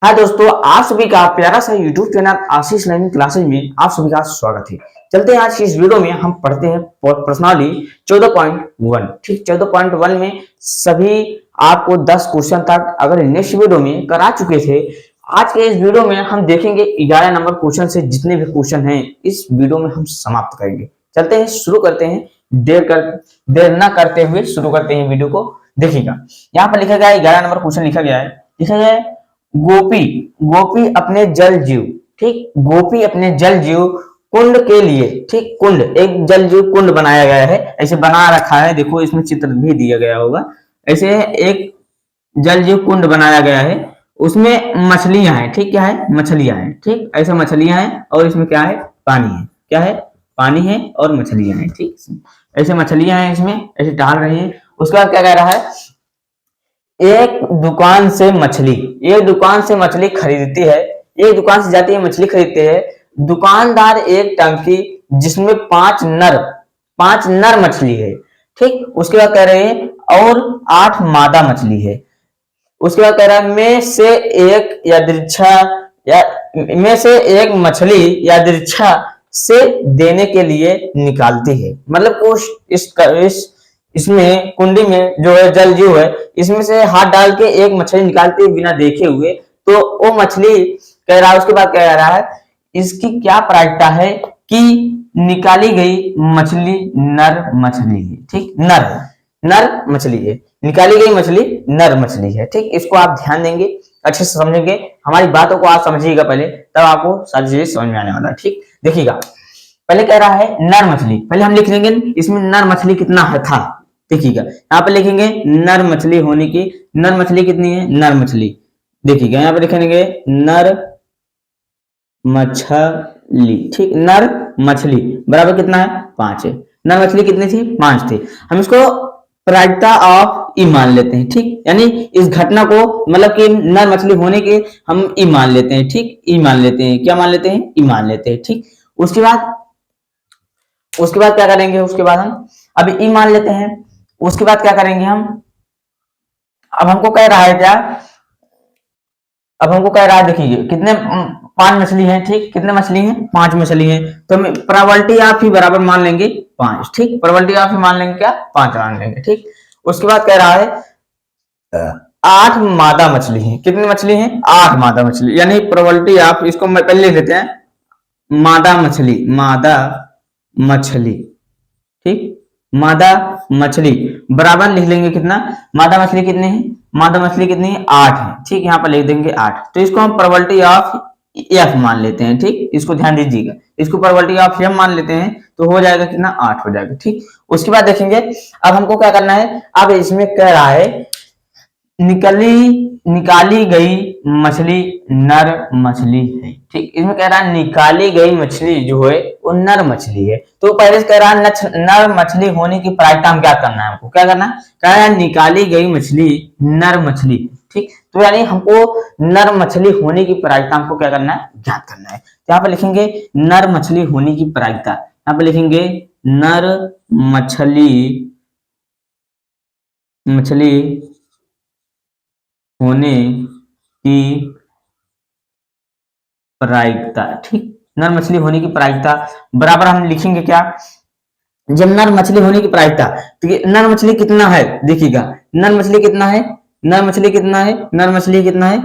हाँ दोस्तों, आप सभी का प्यारा सा YouTube चैनल आशीष लर्निंग क्लासेज में आप सभी का स्वागत है। चलते हैं आज की इस वीडियो में हम पढ़ते हैं प्रश्नावली 14.1। ठीक, 14.1 में सभी आपको 10 क्वेश्चन तक अगर नेक्स्ट वीडियो में करा चुके थे। आज के इस वीडियो में हम देखेंगे 11 नंबर क्वेश्चन से जितने भी क्वेश्चन हैं इस वीडियो में हम समाप्त करेंगे। चलते हैं, शुरू करते हैं। देर न करते हुए शुरू करते हैं वीडियो को। देखिएगा, यहाँ पर लिखा गया है 11 नंबर क्वेश्चन लिखा गया है गोपी गोपी अपने जल जीव। ठीक, गोपी अपने जल जीव कुंड के लिए। ठीक, कुंड, एक जल जीव कुंड बनाया गया है, ऐसे बना रखा है। देखो इसमें चित्र भी दिया गया होगा। ऐसे एक जल जीव कुंड बनाया गया है, उसमें मछलियां हैं। ठीक, क्या है? मछलियां हैं। ठीक, ऐसे मछलियां हैं और इसमें क्या है? पानी है। क्या है? पानी है और मछलियां हैं। ठीक, ऐसे मछलियां हैं, इसमें ऐसे टहल रही है। उसके बाद क्या कह रहा है? एक दुकान से मछली खरीदती है। एक दुकान से जाती है, मछली खरीदते हैं। दुकानदार एक टंकी जिसमें पांच नर मछली है। ठीक, उसके बाद कह रहे हैं और 8 मादा मछली है। उसके बाद कह रहा है में से एक मछली यादृच्छा से देने के लिए निकालती है। मतलब कुछ इसमें कुंडी में जो है जल जीव है, इसमें से हाथ डाल के एक मछली निकालती है बिना देखे हुए। तो वो मछली कह रहा है, उसके बाद कह रहा है इसकी क्या प्रायिकता है कि निकाली गई मछली नर मछली है। ठीक, नर मछली है, निकाली गई मछली नर मछली है। ठीक, इसको आप ध्यान देंगे, अच्छे से समझेंगे, हमारी बातों को आप समझिएगा पहले, तब आपको सारी चीजें समझ में आने वाला है। ठीक, देखिएगा, पहले कह रहा है नर मछली। पहले हम लिख लेंगे इसमें नर मछली कितना है था। देखिएगा, यहाँ पे लिखेंगे नर मछली होने की। नर मछली कितनी है? नर मछली। देखिएगा, यहाँ पे लिखेंगे नर मछली। ठीक, नर मछली बराबर कितना है? 5 है। नर मछली कितनी थी? 5 थी। हम इसको प्रायिकता ऑफ ई मान लेते हैं। ठीक, यानी इस घटना को, मतलब कि नर मछली होने के हम ई मान लेते हैं। ठीक, ई मान लेते हैं। क्या मान लेते हैं? ई मान लेते हैं। ठीक, उसके बाद क्या करेंगे? उसके बाद हम अभी ई मान लेते हैं। उसके बाद क्या करेंगे हम? अब हमको कह रहा है क्या? अब हमको कह रहा है, देखिए कितने 5 मछली हैं। ठीक, कितने मछली हैं? 5 मछली हैं। तो हम प्रोबेबिलिटी ऑफ ही बराबर मान लेंगे 5। ठीक, प्रोबेबिलिटी ऑफ ही मान लेंगे क्या? 5 मान लेंगे। ठीक, उसके बाद कह रहा है 8 मादा मछली हैं। कितनी मछली हैं? 8 मादा मछली। यानी प्रोबेबिलिटी ऑफ, इसको पहले लिख लेते हैं मादा मछली। ठीक, मादा मछली बराबर लिख लेंगे कितना? मादा मछली कितनी है? मादा मछली कितनी है? 8 है। ठीक, यहाँ पर लिख देंगे 8। तो इसको हम प्रोबेबिलिटी ऑफ एफ मान लेते हैं। ठीक, इसको ध्यान दीजिएगा, इसको प्रोबेबिलिटी ऑफ एफ मान लेते हैं तो हो जाएगा कितना? 8 हो जाएगा। ठीक, उसके बाद देखेंगे अब हमको क्या करना है। अब इसमें कह रहा है निकाली गई मछली नर मछली है। ठीक, इसमें कह रहा है निकाली गई मछली जो है वो नर मछली है। तो पहले से कह रहा है नर मछली होने की प्रायिकता हम क्या करना है? हमको क्या करना है? कह रहा है निकाली गई मछली नर मछली। ठीक, तो यानी हमको नर मछली होने की प्रायिकता हमको क्या करना है? ज्ञात करना है। तो यहाँ पे लिखेंगे नर मछली होने की प्रायिकता। यहाँ पे लिखेंगे नर मछली होने की प्रायिकता। ठीक, नर मछली होने की प्रायिकता बराबर हम लिखेंगे क्या? जब नर मछली होने की प्रायिकता, तो नर मछली कितना है? देखिएगा, नर मछली कितना है? नर मछली कितना है?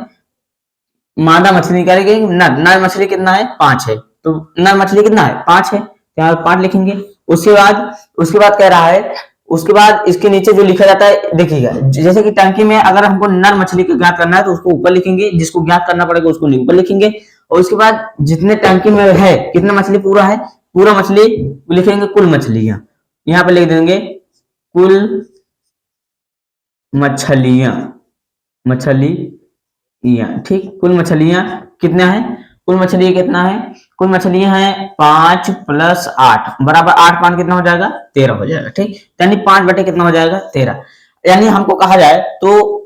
मादा मछली निकालेंगे। नर मछली कितना है? 5 है। तो नर मछली कितना है? 5 है, तो यहाँ 5 लिखेंगे। उसके बाद कह रहा है, उसके बाद इसके नीचे जो लिखा जाता है, देखिएगा, जैसे कि टंकी में अगर हमको नर मछली को ज्ञात करना है तो उसको ऊपर लिखेंगे, जिसको ज्ञात करना पड़ेगा उसको ऊपर लिखेंगे। और उसके बाद जितने टंकी में है, कितना मछली पूरा है? पूरा मछली लिखेंगे कुल मछलियां। यहाँ पे लिख देंगे कुल मछलियां। ठीक, कुल मछलियां कितना है? कुल मछलियां कितना है? कुल मछलियां हैं 5 + 8 बराबर 8 5 कितना हो जाएगा? 13 हो जाएगा। ठीक, यानी 5 बटे कितना हो जाएगा? 13। यानी हमको कहा जाए तो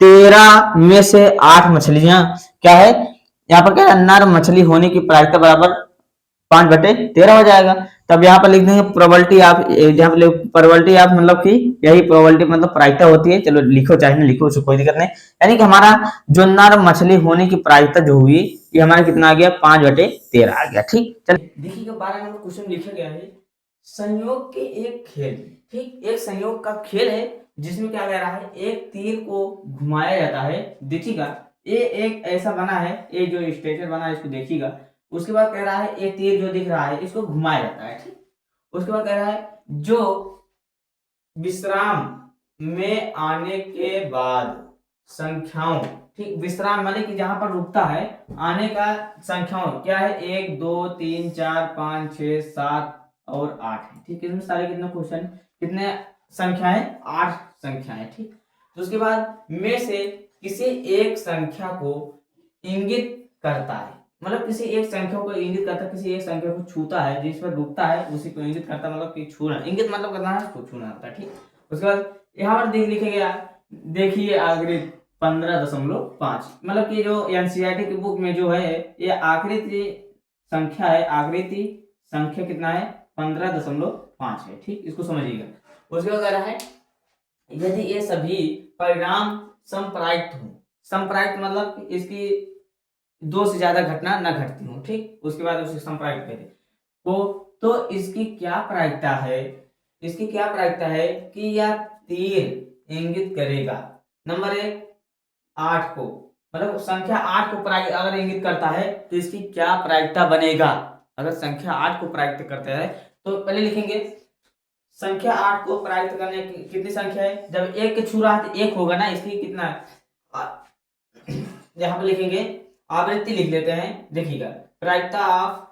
13 में से 8 मछलियां क्या है? यहाँ पर क्या है? नर मछली होने की प्रायिकता बराबर 5/13 हो जाएगा। तब यहाँ पर लिख देंगे प्रोबेबिलिटी ऑफ, यहाँ पर प्रोबेबिलिटी ऑफ मतलब कि यही प्रोबेबिलिटी मतलब प्रायिकता होती है। चलो लिखो चाहे ना लिखो, उसको कोई दिक्कत नहीं। यानी कि हमारा जो नर मछली होने की प्रायिकता जो हुई, ये हमारा कितना आ गया, 5/13 आ गया। ठीक, चलिए देखिए 12 नंबर क्वेश्चन लिखा गया है, संयोग के एक खेल। ठीक, एक संयोग का खेल है जिसमें क्या कह रहा है, एक तीर को घुमाया जाता है। देखिएगा ये एक ऐसा बना है, ये जो स्ट्रेचर बना है इसको देखिएगा। उसके बाद कह रहा है ये तीर जो दिख रहा है इसको घुमाया जाता है। ठीक, उसके बाद कह रहा है जो विश्राम में आने के बाद संख्याओं, ठीक, विश्राम माने कि जहां पर रुकता है, आने का संख्याओं क्या है, 1 2 3 4 5 6 7 और 8 है। ठीक, इसमें सारे कितने क्वेश्चन, कितने संख्याएं, 8 संख्याएं। ठीक, तो उसके बाद में से किसी एक संख्या को इंगित करता है, मतलब किसी एक संख्या को इंगित करता है, किसी एक संख्या को छूता है, जिस पर रुकता है उसी को इंगित करता है, मतलब कि छूना, इंगित मतलब करना है, उसको छूना होता है। ठीक, उसके बाद यहाँ पर लिखा गया, देखिए आखिरी 15.5, मतलब कि जो एनसीईआरटी की बुक में जो है ये आकृति संख्या है, आकृति संख्या कितना है, 15.5 है। ठीक, इसको समझिएगा। उसके बाद कह रहा है यदि ये सभी परिणाम संप्रायिक्त हो, संप्रायिक्त मतलब इसकी 2 से ज्यादा घटना न घटती हो। ठीक, उसके बाद उसे संप्रायिक्त कहते हैं। तो इसकी क्या प्रायिकता है, इसकी क्या प्रायिकता है कि यह तीर इंगित करेगा, नंबर 1 8 को, मतलब संख्या 8 को अगर इंगित करता है तो इसकी क्या प्रायिकता बनेगा। अगर संख्या 8 को प्रायिकता करता है तो पहले लिखेंगे संख्या 8 को प्रायिकता करने की कितनी संख्या है, जब 1 के छू रहा है तो 1 होगा ना, इसलिए कितना है, यहां पर लिखेंगे आवृत्ति लिख लेते हैं। देखिएगा प्रायिकता ऑफ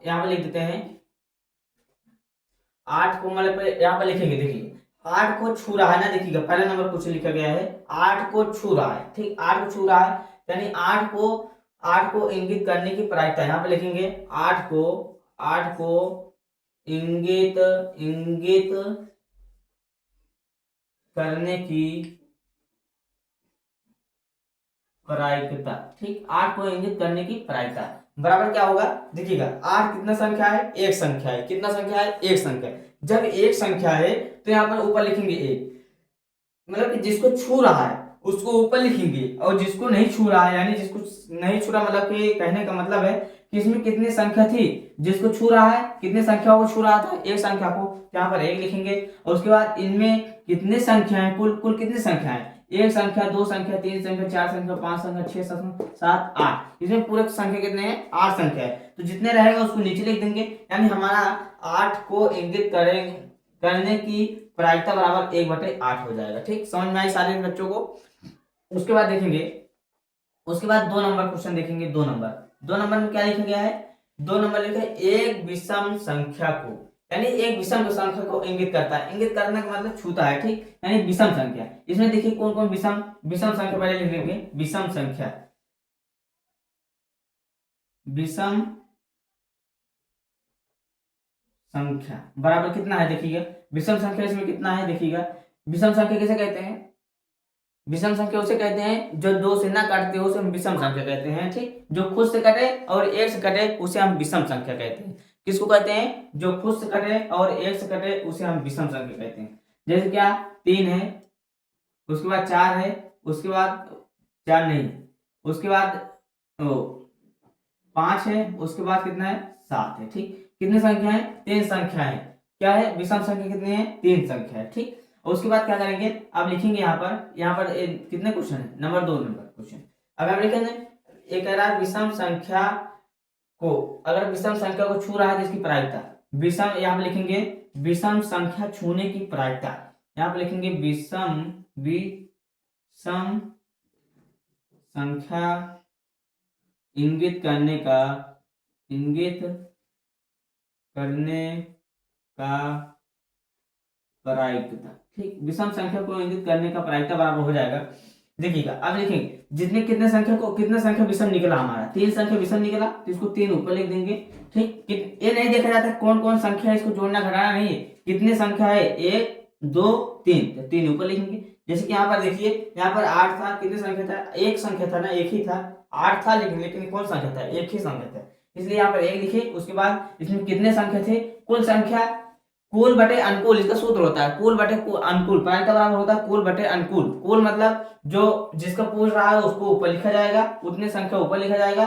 यहां पर लिख देते हैं 8 को, मतलब यहां पर लिखेंगे, देखिए 8 को छू रहा है ना, देखिएगा पहला नंबर कुछ लिखा गया है 8 को छू रहा है। ठीक, 8 को छू रहा है यानी 8 को इंगित करने की प्रायिकता, यहां पर लिखेंगे 8 को इंगित करने की प्रायिकता। ठीक, 8 को इंगित करने की प्रायिकता बराबर क्या होगा, देखिएगा 8 कितना संख्या है, एक संख्या है, कितना संख्या है, एक संख्या है। जब एक संख्या है तो यहाँ पर ऊपर लिखेंगे 1, मतलब कि जिसको छू रहा है उसको ऊपर लिखेंगे, और जिसको नहीं छू रहा है यानी जिसको नहीं छू रहा, मतलब कि कहने का मतलब है कि इसमें कितनी संख्या थी, जिसको छू रहा है कितनी संख्याओं को छू रहा था, एक संख्या को, यहाँ पर 1 लिखेंगे। और उसके बाद इनमें कितने संख्या है, कुल कितनी संख्या है, 1 संख्या 2 संख्या 3 संख्या 4 संख्या 5 संख्या 6 7 8, इसमें पूरे संख्या कितने हैं, 8 संख्या है। तो जितने रहेगा उसको नीचे लिख देंगे, यानी हमारा 8 को इंगित करने की प्रायिकता बराबर 1/8 हो जाएगा। ठीक, समझ में आई सारे बच्चों को। उसके बाद देखेंगे, उसके बाद 2 नंबर क्वेश्चन देखेंगे। 2 नंबर में क्या लिखा गया है, 2 नंबर लिखा है एक विषम संख्या को, यानी एक विषम संख्या को इंगित करता है, इंगित करने का मतलब छूता है। ठीक, यानी विषम संख्या, इसमें देखिए कौन कौन विषम संख्या पहले लिख लेंगे, विषम संख्या बराबर कितना है, देखिएगा विषम संख्या इसमें कितना है, देखिएगा विषम संख्या किसे कहते हैं, विषम संख्या उसे कहते हैं जो 2 से ना काटते हो उसे हम विषम संख्या कहते हैं। ठीक, जो खुद से कटे और 1 से कटे उसे हम विषम संख्या कहते हैं। किसको कहते हैं, जो खुद से कटे और 1 से कटे उसे हम विषम संख्या कहते हैं। जैसे क्या 3 है, उसके बाद 4 है, उसके बाद 4 नहीं, उसके बाद 5 है, उसके बाद कितना है 7 है। ठीक, कितनी संख्या है, 3 संख्या है, क्या है विषम संख्या कितनी है, 3 संख्या है। ठीक, और उसके बाद क्या करेंगे, अब लिखेंगे यहाँ पर कितने क्वेश्चन है, नंबर 2 नंबर क्वेश्चन। अगर आप लिखेंगे एक कह रहा है विषम संख्या को, अगर विषम संख्या को छू रहा है तो इसकी प्रायिकता, विषम यहाँ पे लिखेंगे विषम संख्या छूने की प्रायिकता, यहाँ पे लिखेंगे विषम संख्या इंगित करने का प्रायिकता। ठीक, विषम संख्या को इंगित करने का प्रायिकता बराबर हो जाएगा। देखिएगा अब लिखेंगे जितने कितने संख्या विषम निकला, हमारा 3 संख्या विषम निकला तो इसको 3 ऊपर लिख देंगे। ठीक, ये नहीं देखा जाता कौन कौन संख्या है, इसको जोड़ना घटाना नहीं है, कितने संख्या है 1 2 3, तो 3 ऊपर लिखेंगे। जैसे कि यहाँ पर देखिए, यहाँ पर 8 था, कितनी संख्या था, एक संख्या था ना, एक ही था, 8 था, लेकिन कौन संख्या था, एक ही संख्या था, इसलिए यहाँ पर 1 लिखे। उसके बाद इसमें कितने संख्या थे, कुल संख्या, कुल बटे अनुकूल, इसका सूत्र होता है कुल बटे अनुकूल, प्रायिकता बराबर होता है कुल बटे अनुकूल। कुल मतलब जो जिसका पूछ रहा है उसको ऊपर लिखा जाएगा, उतने संख्या ऊपर लिखा जाएगा,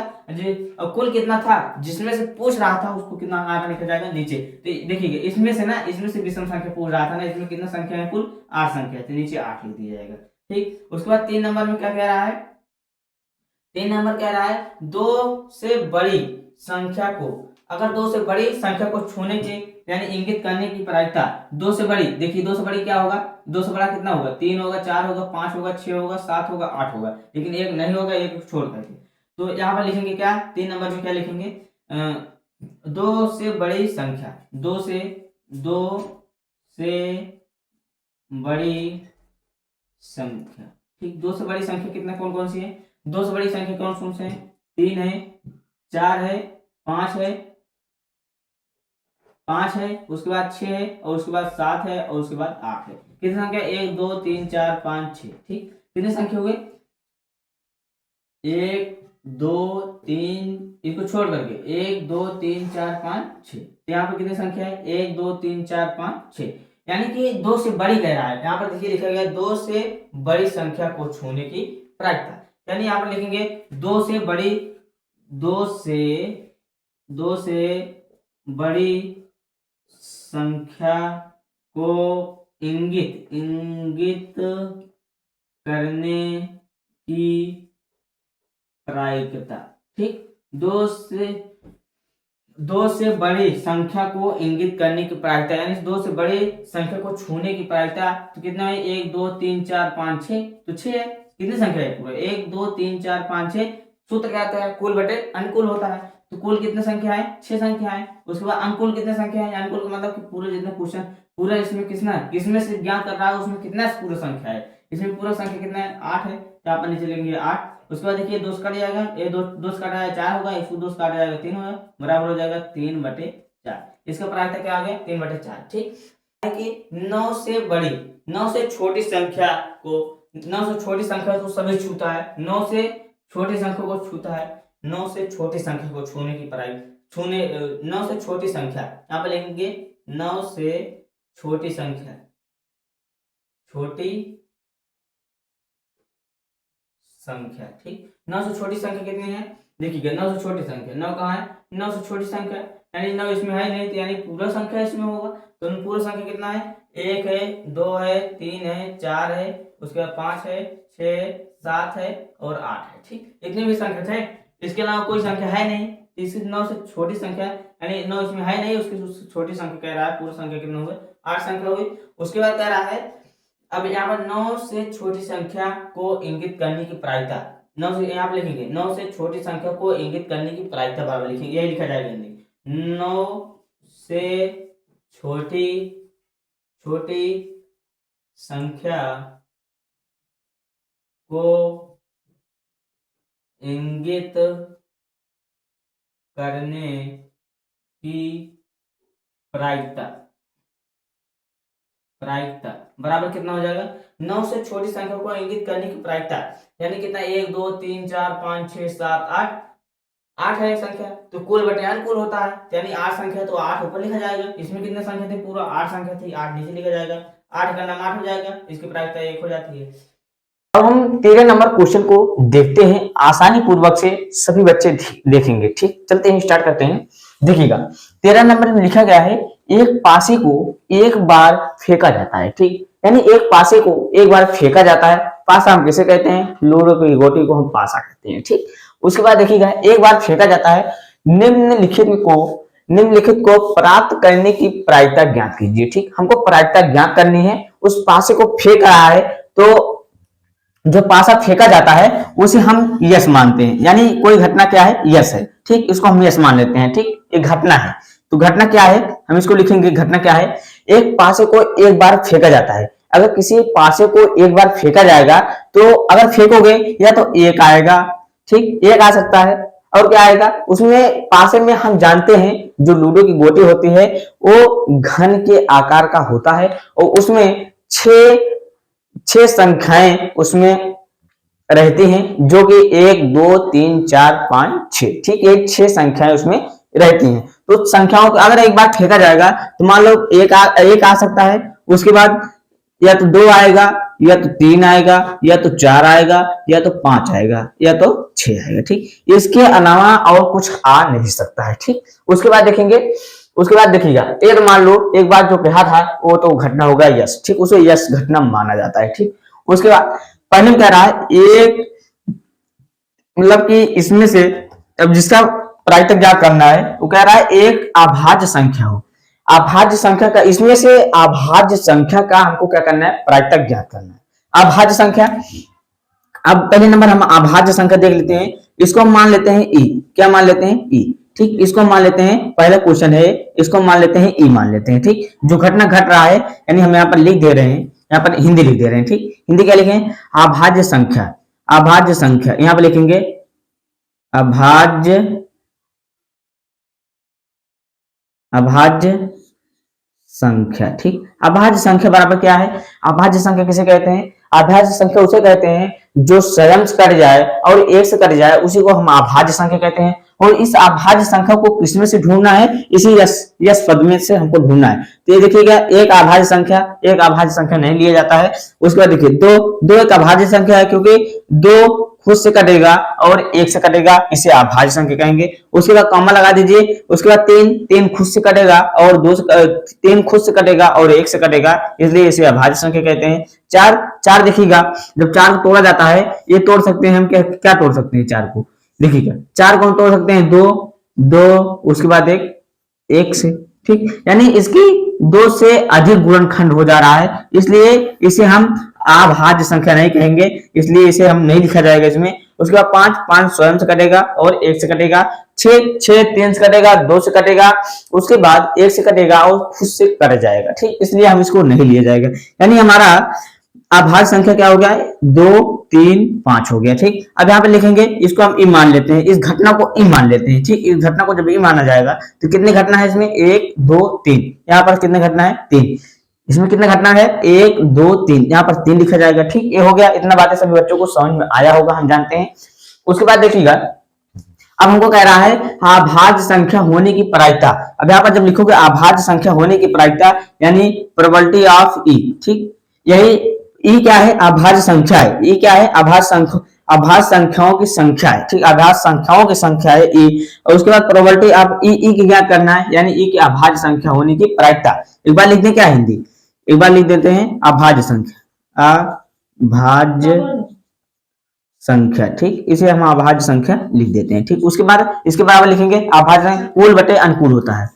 और कुल कितना था जिसमें से पूछ रहा था उसको कितना आगे लिखा जाएगा नीचे। तो देखिए इसमें से ना, इसमें से विषम संख्या पूछ रहा था ना, इसमें कितना संख्या है, कुल 8 संख्या है, तो नीचे 8 लिख दिया जाएगा। ठीक, उसके बाद 3 नंबर में क्या कह रहा है, 3 नंबर कह रहा है 2 से बड़ी संख्या को, अगर 2 से बड़ी संख्या को छूने के यानी इंगित करने की प्रायिकता, 2 से बड़ी, देखिए 2 से बड़ी क्या होगा, 2 से बड़ा कितना होगा, 3 होगा, 4 होगा, 5 होगा, 6 होगा, 7 होगा, 8 होगा, लेकिन एक नहीं होगा, एक छोड़ करके। तो यहाँ पर लिखेंगे क्या, 3 नंबर में क्या लिखेंगे, 2 से बड़ी संख्या, 2 से बड़ी संख्या। ठीक, 2 से बड़ी संख्या कितना कौन कौन सी है, 2 से बड़ी संख्या कौन कौन से है, 3 है, 4 है, 5 है, 5 है, उसके बाद 6 है, और उसके बाद 7 है, और उसके बाद 8 है। कितनी संख्या, 1 2 3 4 5 6। ठीक, कितनी संख्या हो गई, 1 2 3, इसको छोड़ करके 1 2 3 4 5 6, यहाँ पर कितनी संख्या है, 1 2 3 4 5 6, यानी कि 2 से बड़ी कह रहा है। यहाँ पर देखिए लिखा गया 2 से बड़ी संख्या को छूने की प्रायिकता, यानी यहाँ पर लिखेंगे 2 से बड़ी, 2 से बड़ी संख्या को इंगित करने की प्रायिकता। ठीक, 2 से बड़ी संख्या को इंगित करने की प्रायिकता, यानी 2 से बड़ी संख्या को छूने की प्रायिकता, तो कितना है, 1 2 3 4 5 6, तो 6 है, कितनी संख्या है पूरा, 1 2 3 4 5 6। सूत्र क्या आता है, कुल बटे अनुकूल होता है, तो कुल कितने संख्या है, 6 संख्या है। उसके बाद अनुकूल कितने संख्या है, अनुकूल का मतलब कि पूरे जितने क्वेश्चन पूरा इसमें किसमें से ज्ञात कर रहा है उसमें कितना पूरा संख्या है, इसमें पूरा संख्या कितना है, 8 है, तो आप नीचे लेंगे 8। उसके बाद देखिए 2 से कट जाएगा, ये 2 से काटा जाएगा 4 होगा, 2 से काटा जाएगा 3 होगा, बराबर हो जाएगा 3/4। इसका प्रायिकता क्या आ गया, 3/4। ठीक है कि 9 से बड़ी, 9 से छोटी संख्या को, 9 से छोटी संख्या को सभी छूता है, 9 से छोटी संख्या को छूता है, 9 से छोटी संख्या को छूने की प्रायिकता, 9 से छोटी संख्या, यहाँ पर लिखेंगे 9 से छोटी संख्या, ठीक, 9 से छोटी संख्या कितनी है, देखिएगा 9 से छोटी संख्या, 9 कहाँ है, 9 से छोटी संख्या, यानी 9 इसमें है नहीं, तो यानी पूरा संख्या इसमें होगा, तो पूरा संख्या कितना है, 1 है, 2 है, 3 है, 4 है, उसके बाद 5 है, 6 7 है, और 8 है। ठीक, इतनी भी संख्या थे, इसके अलावा कोई संख्या है नहीं, इसकी 9 से छोटी संख्या, यानी 9 इसमें है नहीं, उसकी छोटी संख्या कह रहा है, पूरा संख्या कितना हो गई, 8 संख्या हो गई। उसके बाद कह रहा है, अब यहाँ पर 9 से छोटी संख्या को इंगित करने की प्रायिकता, 9 से यहाँ पे लिखेंगे 9 से छोटी संख्या को इंगित करने की प्रायिकता बराबर लिखेंगे, यही लिखा जाएगा हिंदी, 9 से छोटी संख्या को इंगित करने की प्रायिकता बराबर कितना हो जाएगा, 9 से छोटी संख्या को इंगित करने की प्रायिकता, यानी कितना, 1 2 3 4 5 6 7 8, 8 है संख्या, तो कुल बटे अनुकूल होता है, यानी 8 संख्या, तो 8 ऊपर लिखा जाएगा, इसमें कितने संख्या थे, पूरा 8 संख्या थी, 8 नीचे लिखा जाएगा, 8 का नाम 8 हो जाएगा, इसकी प्रायिकता 1 हो जाती है। अब हम 13 नंबर क्वेश्चन को देखते हैं, आसानी पूर्वक से सभी बच्चे देखेंगे। ठीक, चलते हैं, स्टार्ट करते हैं। देखिएगा 13 नंबर में लिखा गया है, एक पासे को एक बार फेंका जाता है। ठीक, यानी एक पासे को एक बार फेंका जाता है, पासा हम किसे कहते हैं, लूडो की गोटी को हम पासा कहते हैं। ठीक, उसके बाद देखिएगा एक बार फेंका जाता है, निम्नलिखित को प्राप्त करने की प्रायिकता ज्ञात कीजिए। ठीक, हमको प्रायिकता ज्ञात करनी है, उस पासे को फेंक रहा है, तो जो पासा फेंका जाता है उसे हम यस मानते हैं, यानी कोई घटना क्या है, यस है। ठीक, इसको हम यस मान लेते हैं। ठीक, एक घटना है, तो घटना क्या है, हम इसको लिखेंगे, घटना क्या है, एक पासे को एक बार फेंका जाता है। अगर किसी पासे को एक बार फेंका जाएगा, तो अगर फेंकोगे या तो 1 आएगा, ठीक, 1 आ सकता है, और क्या आएगा उसमें, पासे में हम जानते हैं जो लूडो की गोटी होती है वो घन के आकार का होता है, और उसमें 6 संख्याएं उसमें रहती हैं, जो कि 1 2 3 4 5 6, ठीक, ये 6 संख्याएं उसमें रहती हैं। तो संख्याओं को अगर एक बार फेंका जाएगा तो मान लो एक आ सकता है, उसके बाद या तो 2 आएगा, या तो 3 आएगा, या तो 4 आएगा, या तो 5 आएगा, या तो 6 आएगा, ठीक। इसके अलावा और कुछ आ नहीं सकता है, ठीक। उसके बाद देखेंगे, उसके बाद देखिएगा, एक मान लो एक बार जो कहा था वो तो घटना होगा यश, ठीक, उसे यश घटना माना जाता है, ठीक। उसके बाद पहले में कह रहा है एक, मतलब कि इसमें से अब जिसका प्रायतक ज्ञात करना है वो कह रहा है एक अभाज्य संख्या हो, अभाज्य संख्या का, इसमें से अभाज्य संख्या का हमको क्या करना है, प्रायतक ज्ञात करना है। अभाज्य संख्या, अब पहले नंबर हम अभाज्य संख्या देख लेते हैं, इसको हम मान लेते हैं ई, क्या मान लेते हैं ई, ठीक, इसको हम मान लेते हैं, पहला क्वेश्चन है, इसको मान लेते हैं ई मान लेते हैं, ठीक। जो घटना घट रहा है यानी हम यहाँ पर लिख दे रहे हैं, यहाँ पर हिंदी लिख दे रहे हैं, ठीक। हिंदी क्या लिखें, अभाज्य संख्या, अभाज्य संख्या यहाँ पर लिखेंगे अभाज्य, अभाज्य संख्या, ठीक। अभाज्य संख्या बराबर क्या है, अभाज्य संख्या किसे कहते हैं, अभाज्य संख्या उसे कहते हैं जो स्वयं से कट जाए और एक से कट जाए, उसी को हम अभाज्य संख्या कहते हैं। और इस अभाज्य संख्या को किसमें से ढूंढना है, इसी यस पद में से हमको ढूंढना है। तो ये देखिएगा, एक अभाज्य संख्या, एक अभाज्य संख्या नहीं लिया जाता है। उसके बाद देखिए दो एक अभाज्य संख्या है, क्योंकि 2 खुद से कटेगा और 1 से कटेगा, इसे अभाज्य संख्या कहेंगे। उसके बाद कॉमा लगा दीजिए। उसके बाद 3 खुद से कटेगा और 3 खुद से कटेगा और 1 से कटेगा, इसलिए इसे अभाज्य संख्या कहते हैं। 4 देखिएगा, जब 4 को तोड़ा जाता है, ये तोड़ सकते हैं हम, क्या तोड़ सकते हैं 4 को, देखिएगा 4 को हम तोड़ सकते हैं 2 उसके बाद 1 से, ठीक। यानी इसकी 2 से अधिक गुणनखंड हो जा रहा है, इसलिए इसे हम अभाज्य संख्या नहीं कहेंगे, इसलिए इसे हम नहीं लिखा जाएगा इसमें। उसके बाद 5 स्वयं से कटेगा और 1 से कटेगा। 6 3 से कटेगा, 2 से कटेगा, उसके बाद 1 से कटेगा और खुद से कट जाएगा, ठीक, इसलिए हम इसको नहीं लिया जाएगा। यानी हमारा अभाज्य संख्या क्या हो गया, 2 3 5 हो गया, ठीक। अब यहाँ पे लिखेंगे, इसको हम ई मान लेते हैं, इस घटना को ई मान लेते हैं, ठीक। इस घटना को जब ई माना जाएगा तो कितनी घटना है इसमें, 1 2 3, यहाँ पर कितने घटना है, 3, इसमें कितना घटना है, 1 2 3, यहाँ पर 3 लिखा जाएगा, ठीक। ये हो गया, इतना बातें सभी बच्चों को समझ में आया होगा, हम जानते हैं। उसके बाद देखिएगा, अब हमको कह रहा है अभाज्य संख्या होने की प्रायिकता। अब यहाँ पर जब लिखोगे अभाज्य संख्या होने की प्रायिकता, यानी प्रोबेबिलिटी ऑफ ई, ठीक। यही ई क्या है, अभाज्य संख्या है, ई क्या है, अभाज्य संख्याओं की संख्या है, ठीक। अभाज्य संख्याओं की संख्या है ई। और उसके बाद प्रोबेबिलिटी ऑफ ई की ज्ञात करना है, यानी ई की अभाज्य संख्या होने की प्रायिकता। एक बार लिख दें क्या हिंदी, एक बार लिख देते हैं अभाज्य संख्या, अभाज्य संख्या, ठीक। इसे हम अभाज्य संख्या लिख देते हैं, ठीक। उसके बाद इसके बराबर लिखेंगे अभाज्य संख्या कुल बटे अनुकूल होता है,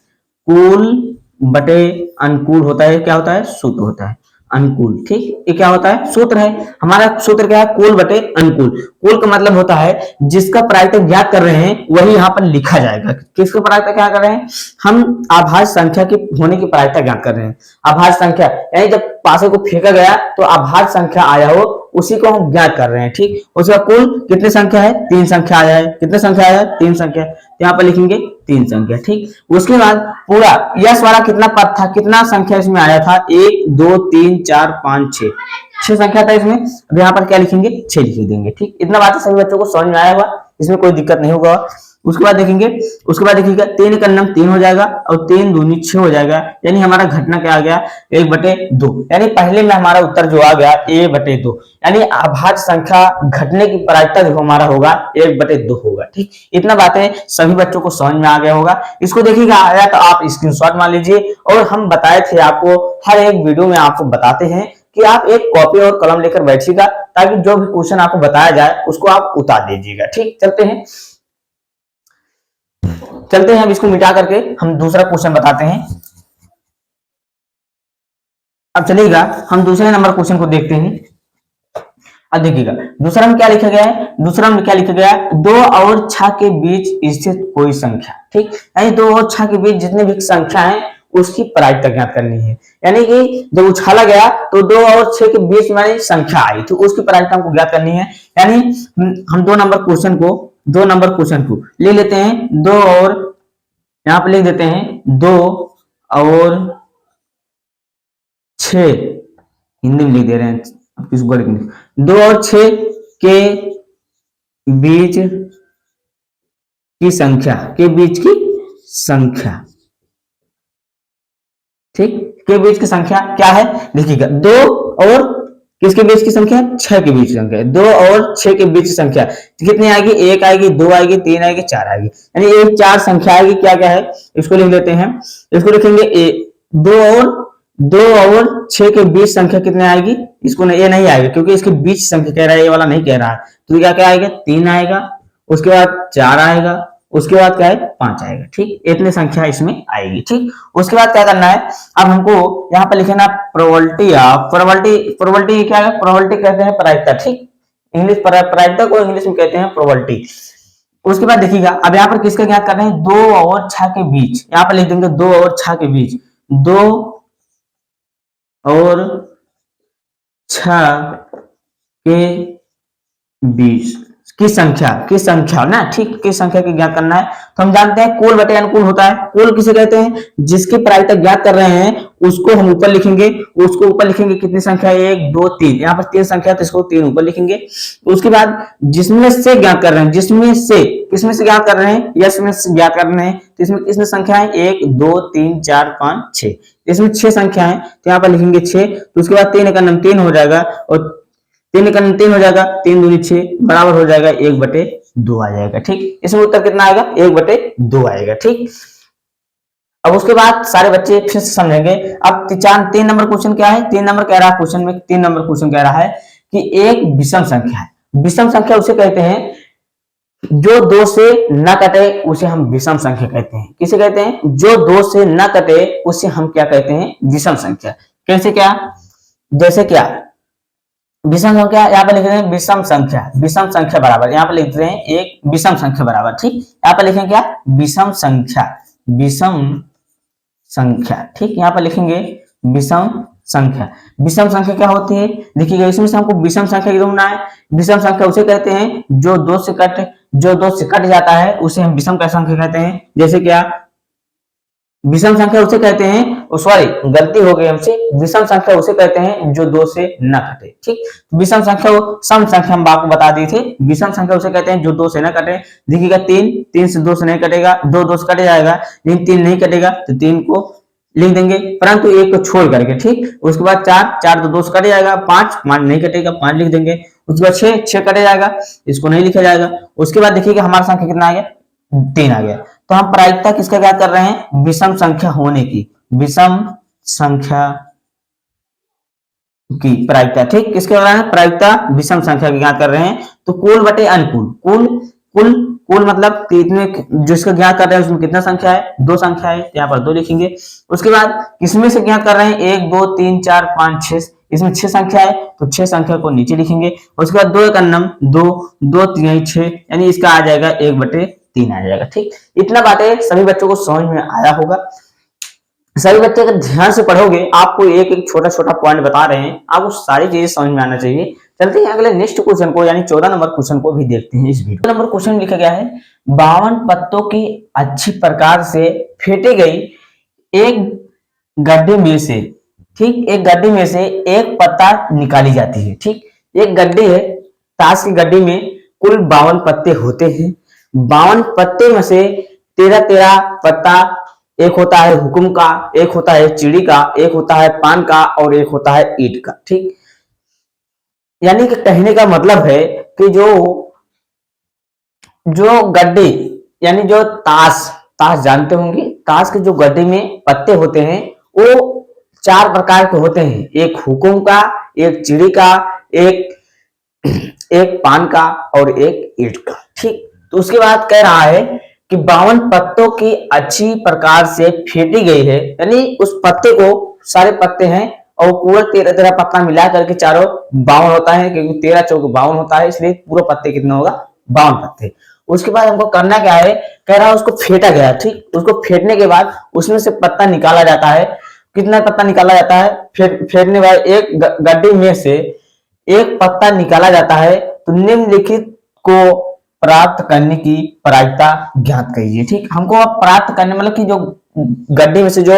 कुल बटे अनुकूल होता है, क्या होता है, सूत्र होता है अनुकूल, ठीक। ये क्या होता है, सूत्र है हमारा, सूत्र क्या है, कुल बटे अनुकूल। कुल का मतलब होता है जिसका प्रायिकता ज्ञात कर रहे हैं वही यहाँ पर लिखा जाएगा। किसका प्रायिकता क्या कर रहे हैं, हम अभाज्य संख्या की होने की प्रायिकता ज्ञात कर रहे हैं। अभाज्य संख्या यानी जब पासे को फेंका गया तो अभाज्य संख्या आया हो, उसी को हम ज्ञात कर रहे हैं, ठीक। उसका कुल कितने संख्या है, 3 संख्या आया है, कितने संख्या आया है, 3 संख्या, यहाँ पर लिखेंगे 3 संख्या, ठीक। उसके बाद पूरा यश वाला कितना पद था, कितना संख्या इसमें आया था, 1 2 3 4 5 6 संख्या था इसमें। अब यहाँ पर क्या लिखेंगे, 6 लिख देंगे, ठीक। इतना बात सभी बच्चों को समझ में आया होगा, इसमें कोई दिक्कत नहीं होगा। उसके बाद देखेंगे, उसके बाद देखिएगा 3 का नम 3 हो जाएगा और 3 दूनी 6 हो जाएगा, यानी हमारा घटना क्या आ गया, 1/2, यानी पहले में हमारा उत्तर जो आ गया 1/2, यानी अभाज्य संख्या घटने की प्रायिकता जो हमारा होगा 1/2 होगा, ठीक। इतना बातें सभी बच्चों को समझ में आ गया होगा। इसको देखिएगा आया तो आप स्क्रीनशॉट मान लीजिए। और हम बताए थे आपको, हर एक वीडियो में आपको बताते हैं कि आप एक कॉपी और कलम लेकर बैठिएगा, ताकि जो भी क्वेश्चन आपको बताया जाए उसको आप उतार दीजिएगा, ठीक। चलते हैं अब इसको मिटा करके हम दूसरा क्वेश्चन बताते हैं। अब चलिएगा हम दूसरे नंबर क्वेश्चन को देखते हैं। अब देखिएगा दूसरा में क्या लिखा गया है, दूसरा में क्या लिखा गया है, 2 और 6 के बीच स्थित कोई संख्या, ठीक। यानी 2 और 6 के बीच जितने भी संख्या है उसकी प्रायिकता ज्ञात करनी है। यानी कि जब उछाला गया तो 2 और 6 के बीच में संख्या आई, तो उसकी प्रायिकता हमको ज्ञात करनी है। यानी हम 2 नंबर क्वेश्चन को ले लेते हैं, 2 और यहाँ पे लिख देते हैं 2 और 6, हिंदी में लिख दे रहे हैं, 2 और 6 के बीच की संख्या, के बीच की संख्या, ठीक, के बीच की संख्या क्या है देखिएगा, 2 और किसके बीच की संख्या, 6 के बीच की संख्या, 2 और 6 के बीच की संख्या तो कितनी आएगी, 1 आएगी, 2 आएगी, 3 आएगी, 4 आएगी, यानी ये 4 संख्या आएगी। क्या क्या है इसको लिख लेते हैं, इसको लिखेंगे 2 और 6 के बीच संख्या कितने आएगी, इसको नहीं, ये नहीं आएगा क्योंकि इसके बीच संख्या कह रहा है, ये वाला नहीं कह रहा है, तो क्या क्या आएगा, 3 आएगा, उसके बाद 4 आएगा, उसके बाद क्या है 5 आएगा, ठीक, इतनी संख्या इसमें आएगी, ठीक। उसके बाद क्या करना है, अब हमको यहाँ पर लिखना प्रोबेबिलिटी ऑफ, प्रोबेबिलिटी क्या है, प्रोबेबिलिटी कहते हैं प्रायिकता, ठीक, इंग्लिश प्रायिकता को इंग्लिश में कहते हैं प्रोबेबिलिटी। उसके बाद देखिएगा अब यहाँ पर किसका ज्ञात कर रहे हैं, 2 और 6 के बीच, यहाँ पर लिख देंगे 2 और 6 के बीच, 2 और 6 के बीच की संख्या ना, ठीक, किस संख्या की ज्ञात करना है, तो हम जानते हैं कुल बटे अनुकूल होता है। कुल किसे कहते हैं, जिसकी प्रायिकता ज्ञात कर रहे हैं उसको हम ऊपर लिखेंगे, उसको ऊपर लिखेंगे कितनी संख्या है, 1 2 3, यहाँ पर 3 संख्या तो इसको 3 ऊपर लिखेंगे। उसके बाद जिसमें से ज्ञात कर रहे हैं, जिसमें से किसमें से ज्ञात कर रहे हैं, यस में से ज्ञात कर रहे हैं, तो इसमें किसमें संख्या है, 1 2 3 4 5 6, इसमें 6 संख्या है तो यहाँ पर लिखेंगे 6, तो उसके बाद 3 का नाम 3 हो जाएगा, और 3 का 3 हो जाएगा, 3 दूनी 6 बराबर हो जाएगा 1/2 आ जाएगा, ठीक। इसमें उत्तर कितना आएगा, 1/2 आएगा, ठीक। अब उसके बाद सारे बच्चे फिर से समझेंगे। अब 3 नंबर क्वेश्चन क्या है, 3 नंबर कह रहा है, क्वेश्चन में 3 नंबर क्वेश्चन कह रहा है कि एक विषम संख्या है, विषम संख्या उसे कहते हैं जो 2 से न कटे उसे हम विषम संख्या कहते हैं। किसे कहते हैं, जो 2 से न कटे उसे हम क्या कहते हैं, विषम संख्या। कैसे क्या, जैसे क्या, विषम संख्या यहाँ पे लिख रहे हैं, विषम संख्या बराबर, यहाँ पे लिख रहे हैं एक विषम संख्या बराबर, ठीक, यहाँ पे लिखेंगे क्या, विषम संख्या, ठीक, यहाँ पे लिखेंगे विषम संख्या क्या होती है, देखिएगा इसमें से हमको विषम संख्या की ढूंढना है। विषम संख्या उसे कहते हैं जो 2 से कट जाता है उसे हम विषम संख्या कहते हैं। जैसे क्या, विषम संख्या उसे कहते हैं, सॉरी गलती हो गई हमसे, विषम संख्या उसे कहते हैं जो 2 से न कटे, ठीक। विषम संख्या सम संख्या हम आपको बता दिए थे, विषम संख्या उसे कहते हैं जो 2 से न कटे। देखिएगा 3 से 2 से नहीं कटेगा, 2 से कट जाएगा, लेकिन 3 नहीं कटेगा तो 3 को लिख देंगे, परंतु 1 को छोड़ करके, ठीक। उसके बाद 4 तो 2 से कट जाएगा, 5 नहीं कटेगा, 5 लिख देंगे। उसके बाद 6 कटे जाएगा, इसको नहीं लिखा जाएगा। उसके बाद देखिएगा हमारा संख्या कितना आ गया, 3 आ गया। तो हम प्रायिकता किसका ज्ञात कर रहे हैं, विषम संख्या होने की, विषम संख्या की प्रायिकता, ठीक, किसके कर रहे हैं, प्रायिकता विषम संख्या की ज्ञात कर रहे हैं। तो कुल बटे अनुकूल, कुल मतलब जिसका ज्ञात कर रहे हैं उसमें कितना संख्या है, 2 संख्या है, यहाँ पर 2 लिखेंगे। उसके बाद किसमें से ज्ञात कर रहे हैं, 1 2 3 4 5 6, इसमें 6 संख्या है तो 6 संख्या को नीचे लिखेंगे। उसके बाद 2 का नाम 2 3 6, यानी इसका आ जाएगा 1/3 आ जाएगा, ठीक। इतना बातें सभी बच्चों को समझ में आया होगा। सभी बच्चे अगर ध्यान से पढ़ोगे, आपको एक एक छोटा छोटा पॉइंट बता रहे हैं, आपको सारी चीजें समझ में आना चाहिए। चलते हैं अगले नेक्स्ट क्वेश्चन को, यानी 14 नंबर क्वेश्चन को भी देखते हैं। इस वीडियो नंबर क्वेश्चन लिखा गया है, 52 पत्तों की अच्छी प्रकार से फेंटी गई एक गड्ढे में से, ठीक, एक गड्ढे में से एक पत्ता निकाली जाती है, ठीक। एक गड्ढे है, ताश की गड्ढे में कुल 52 पत्ते होते हैं। 52 पत्ते में से 13 पत्ता, एक होता है हुकुम का, एक होता है चिड़ी का, एक होता है पान का और एक होता है ईंट का, ठीक। यानी कि कहने का मतलब है कि जो गड्ढे, यानी जो ताश जानते होंगे, ताश के जो गड्ढे में पत्ते होते हैं वो 4 प्रकार के होते हैं, एक हुकुम का, एक चिड़ी का, एक पान का और एक ईंट का, ठीक। तो उसके बाद कह रहा है कि 52 पत्तों की अच्छी प्रकार से फेंटी गई है, यानी उस पत्ते को, सारे पत्ते हैं और पूरा 13 पत्ता मिला करके चारों 52 होता है, क्योंकि 13 चौक 52 होता है, इसलिए पूरा पत्ते कितना होगा, 52 पत्ते। उसके बाद हमको करना क्या है, कह रहा है उसको फेंटा गया, ठीक। उसको फेंटने के बाद उसमें से पत्ता निकाला जाता है। कितना पत्ता निकाला जाता है, फेंटने के बाद एक गड्ढे में से एक पत्ता निकाला जाता है। तो निम्नलिखित को प्राप्त करने की प्रायिकता ज्ञात कीजिए, ठीक। हमको अब प्राप्त करने मतलब कि जो गड्ढे में से जो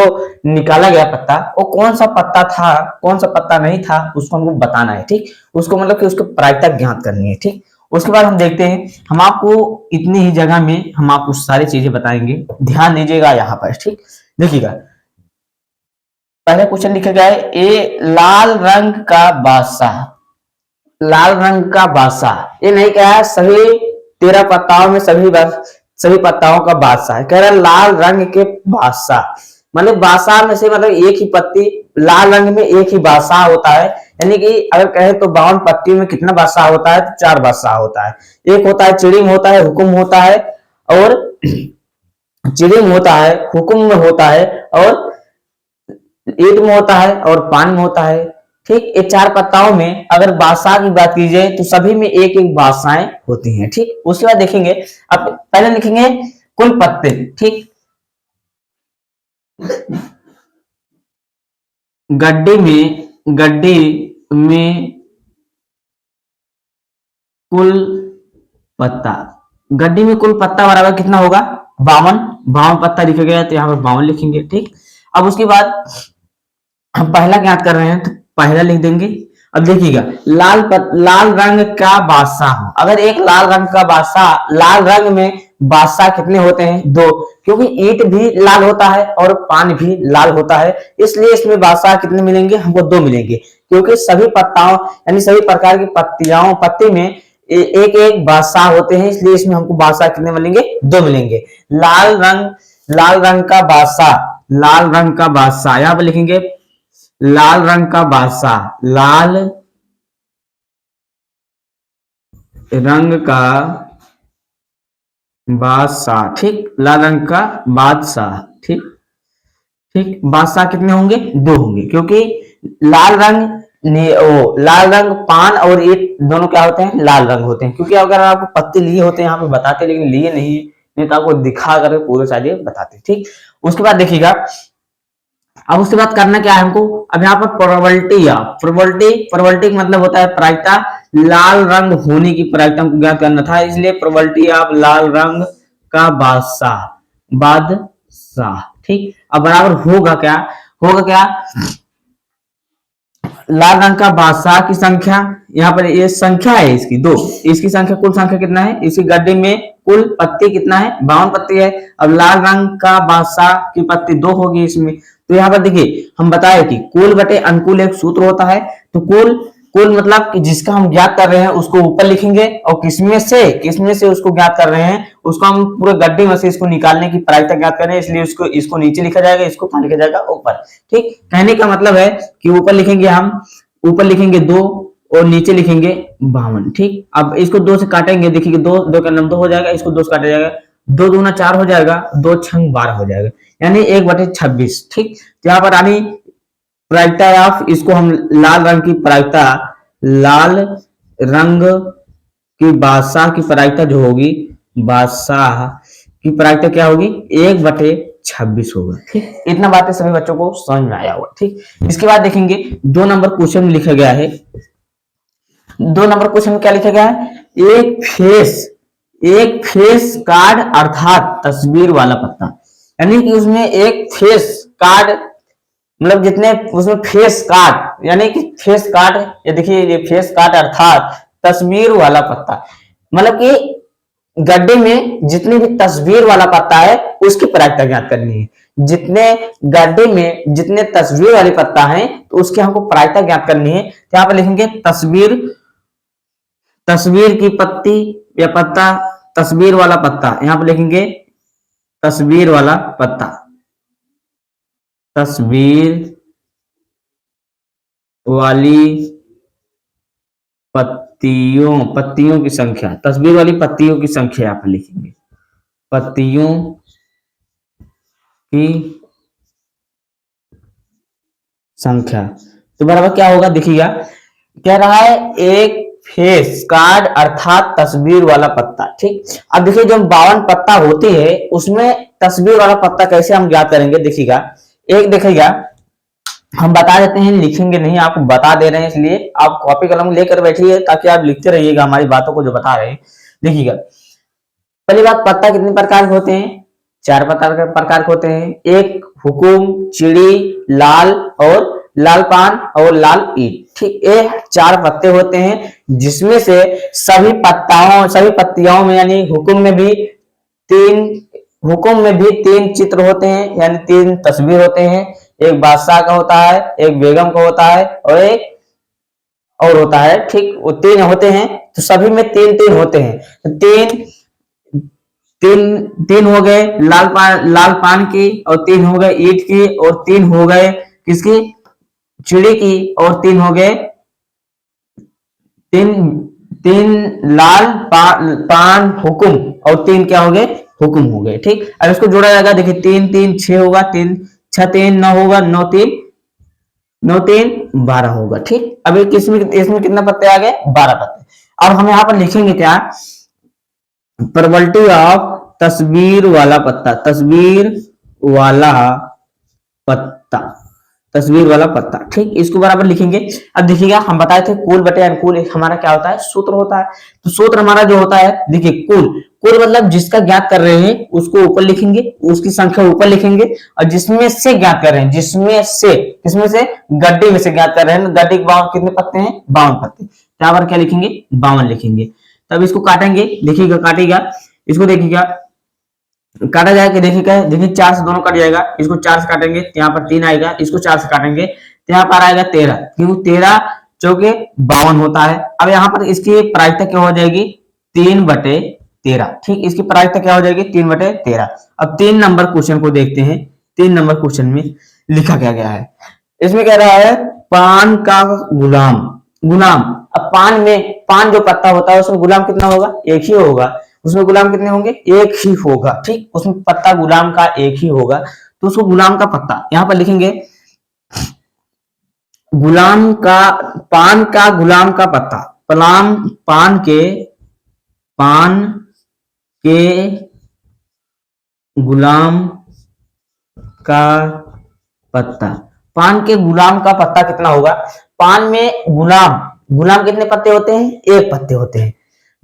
निकाला गया पत्ता वो कौन सा पत्ता था, कौन सा पत्ता नहीं था, उसको हमको बताना है। ठीक, उसको मतलब कि उसको प्रायिकता ज्ञात करनी है। ठीक, उसके बाद हम देखते हैं, हम आपको इतनी ही जगह में हम आपको सारी चीजें बताएंगे, ध्यान दीजिएगा यहाँ पर। ठीक, देखिएगा पहले क्वेश्चन लिखा गया है, ए लाल रंग का बादशाह, लाल रंग का बादशाह, ये नहीं कहा है सभी 13 पत्ताओं में सभी पत्ताओं का बादशाह है, कह रहा है लाल रंग के बादशाह, मतलब बादशाह में से मतलब एक ही पत्ती, लाल रंग में एक ही बादशाह होता है। यानी कि अगर कहे तो 52 पत्ती में कितना बादशाह होता है, तो 4 बादशाह होता है। एक होता है चिड़िम होता है, हुकुम होता है, और चिड़िम होता है, हुकुम में होता है, और ईट में होता है, और पान में होता है। ठीक, ये 4 पत्ताओं में अगर बादशाह की बात की जाए तो सभी में एक एक बादशाहें होती हैं। ठीक, उसके बाद देखेंगे, अब पहले लिखेंगे कुल पत्ते। ठीक, गड्ढे में कुल पत्ता, गड्ढे में कुल पत्ता बराबर कितना होगा, 52, 52 पत्ता लिखा गया तो यहाँ पर 52 लिखेंगे। ठीक, अब उसके बाद हम पहला ज्ञात कर रहे हैं तो पहला लिख देंगे। अब देखिएगा लाल रंग का बादशाह, अगर एक लाल रंग का बादशाह, लाल रंग में बादशाह कितने होते हैं, 2, क्योंकि ईंट भी लाल होता है और पान भी लाल होता है, इसलिए इसमें बादशाह कितने मिलेंगे, हमको 2 मिलेंगे, क्योंकि सभी पत्ताओं यानी सभी प्रकार की पत्ती में एक एक बादशाह होते हैं, इसलिए इसमें हमको बादशाह कितने मिलेंगे, 2 मिलेंगे। लाल रंग का बादशाह, लाल रंग का बादशाह यहां पर लिखेंगे लाल रंग का बादशाह, लाल रंग का बादशाह। ठीक, लाल रंग का बादशाह। ठीक, ठीक, बादशाह कितने होंगे, 2 होंगे, क्योंकि लाल रंग लाल रंग पान और ईंट दोनों क्या होते हैं, लाल रंग होते हैं। क्योंकि अगर आपको पत्ते लिए होते हैं यहाँ पे बताते, लेकिन लिए नहीं तो आपको दिखा कर पूरे सारे बताते। ठीक, उसके बाद देखिएगा, अब उसके बाद करना क्या है हमको, अब यहाँ पर प्रोबेबिलिटी या प्रोबेबिलिटी मतलब होता है प्रायिकता, लाल रंग होने की प्रायिकता हमको ज्ञात करना था, इसलिए प्रोबेबिलिटी ऑफ लाल रंग का बादशाह। ठीक, अब बराबर होगा क्या, लाल रंग का बादशाह की संख्या, यहाँ पर ये संख्या है इसकी 2, इसकी संख्या, कुल संख्या कितना है, इसी गड्ढे में कुल पत्ती कितना है, 52 पत्ती है। अब लाल रंग का बादशाह की पत्ती 2 होगी इसमें, तो यहाँ पर देखिए हम बताए कि कुल बटे अनुकूल एक सूत्र होता है, तो कुल मतलब कि जिसका हम ज्ञात कर रहे हैं उसको ऊपर लिखेंगे, और किसमें से उसको ज्ञात कर रहे हैं उसको हम पूरे गड्ढे में से इसको निकालने की प्रायिकता ज्ञात कर रहे हैं, इसलिए इसको नीचे लिखा जाएगा, इसको कहां लिखा जाएगा, ऊपर। ठीक, कहने का मतलब है कि ऊपर लिखेंगे 2 और नीचे लिखेंगे 52। ठीक, अब इसको 2 से काटेंगे, देखिए 2 का नाम 2 हो जाएगा, इसको 2 से काटा जाएगा, 2 दूना 4 हो जाएगा, 2 छंग 12 हो जाएगा, यानी 1/26। ठीक, यहाँ पर आनी प्रायिकता ऑफ, इसको हम लाल रंग की प्रायिकता, लाल रंग की बादशाह की प्रायिकता जो होगी, बादशाह की प्रायिकता क्या होगी, 1/26 होगा। ठीक, इतना बातें सभी बच्चों को समझ में आया होगा। ठीक, इसके बाद देखेंगे 2 नंबर क्वेश्चन में लिखा गया है, 2 नंबर क्वेश्चन में क्या लिखा गया है, एक फेस कार्ड अर्थात तस्वीर वाला पत्ता, यानी कि उसमें एक फेस कार्ड, मतलब जितने उसमें फेस कार्ड, यानी कि फेस कार्ड, ये देखिए ये फेस कार्ड अर्थात तस्वीर वाला पत्ता, मतलब कि गड्ढे में जितने भी तस्वीर वाला पत्ता है उसकी प्रायिकता ज्ञात करनी है, जितने गड्ढे में जितने तस्वीर वाले पत्ता है तो उसकी हमको प्रायिकता ज्ञात करनी है। तो यहाँ पर लिखेंगे तस्वीर की पत्ती या पत्ता, तस्वीर वाला पत्ता, यहाँ पर लिखेंगे तस्वीर वाला पत्ता, तस्वीर वाली पत्तियों की संख्या, तस्वीर वाली पत्तियों की संख्या यहाँ पर लिखेंगे, पत्तियों की संख्या। तो बराबर क्या होगा, देखिएगा कह रहा है एक फेस कार्ड अर्थात तस्वीर वाला पत्ता। ठीक, अब देखिए जो 52 पत्ता होती है उसमें तस्वीर वाला पत्ता कैसे हम ज्ञात करेंगे, देखिएगा एक देखिएगा, हम बता देते हैं, लिखेंगे नहीं, आपको बता दे रहे हैं, इसलिए आप कॉपी कलम लेकर बैठिए ताकि आप लिखते रहिएगा हमारी बातों को जो बता रहे हैं। देखिएगा पहली बात, पत्ता कितने प्रकार के होते हैं, चार प्रकार के होते हैं। एक हुकुम, चिड़ी, लाल और लाल पान और लाल ईट। ठीक, ये चार पत्ते होते हैं जिसमें से सभी पत्तियों में यानी हुकुम में भी तीन चित्र होते हैं यानी तीन तस्वीर होते हैं। एक बादशाह का होता है, एक बेगम का होता है और एक और होता है। ठीक, वो तीन होते हैं तो सभी में तीन तीन होते हैं। तो तीन हो गए लाल पान की, और तीन हो गए ईंट की, और तीन हो गए किसकी, चिड़ी की, और तीन हो गए तीन तीन पान हुकुम, और तीन क्या हो गए, हुकुम हो गए। ठीक, अब इसको जोड़ा जाएगा, देखिए 3 3 6 होगा, 3 6 3 9 होगा, 9 3 12 होगा। ठीक, अब इसमें कितना पत्ते आ गए, 12 पत्ते। अब हम यहाँ पर लिखेंगे क्या, प्रोबेबिलिटी ऑफ तस्वीर वाला पत्ता, तस्वीर वाला पत्ता। ठीक, इसको बराबर लिखेंगे। अब देखिएगा, हम बताए थे कुल बटे अनुकूल हमारा क्या होता है, सूत्र होता है। तो सूत्र हमारा जो होता है, देखिए कुल मतलब जिसका ज्ञात कर रहे हैं उसको ऊपर लिखेंगे, उसकी संख्या ऊपर लिखेंगे, और जिसमें से ज्ञात कर रहे हैं, किसमें से, गड्डी में से ज्ञात कर रहे हैं, गड्डी के कितने पत्ते हैं, 52 पत्ते। यहाँ पर क्या लिखेंगे, 52 लिखेंगे। तब इसको काटेंगे, देखिएगा काटेगा, इसको देखिएगा काटा जाएगा, देखिए 4 से दोनों कट जाएगा, इसको 4 से काटेंगे तो यहाँ पर 3 आएगा, इसको 4 से काटेंगे तो यहाँ पर आएगा 13, क्योंकि 13 चौके 52 होता है। अब यहाँ पर इसकी प्रायिकता क्या हो जाएगी, 3/13। ठीक, इसकी प्रायिकता क्या हो जाएगी, 3/13। अब 3 नंबर क्वेश्चन को देखते हैं। 3 नंबर क्वेश्चन में लिखा क्या गया है, इसमें कह रहा है पान का गुलाम। अब पान जो पत्ता होता है उसमें गुलाम कितना होगा, एक ही होगा। उसमें गुलाम कितने होंगे, एक ही होगा। ठीक, उसमें पत्ता गुलाम का एक ही होगा, तो उसको गुलाम का पत्ता यहां पर लिखेंगे, पान का गुलाम का पत्ता, पान के गुलाम का पत्ता, पान के गुलाम का पत्ता कितना होगा। पान में गुलाम कितने पत्ते होते हैं, एक पत्ते होते हैं।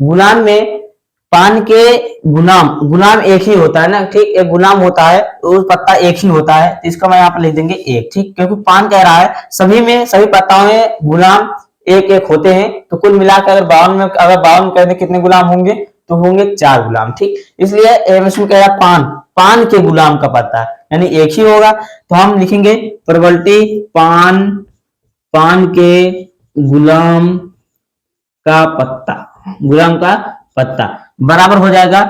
गुलाम में पान के गुलाम एक ही होता है ना। ठीक, एक गुलाम होता है तो पत्ता एक ही होता है, तो इसका मैं यहाँ पर लिख देंगे एक। ठीक, क्योंकि पान कह रहा है सभी पत्ताओं में गुलाम एक एक होते हैं, तो कुल मिलाकर अगर 52 में कहते कितने गुलाम होंगे, तो होंगे 4 गुलाम। ठीक, इसलिए इसमें कह रहा है पान के गुलाम का पत्ता यानी एक ही होगा, तो हम लिखेंगे प्रोबेबिलिटी पान के गुलाम का पत्ता बराबर हो जाएगा।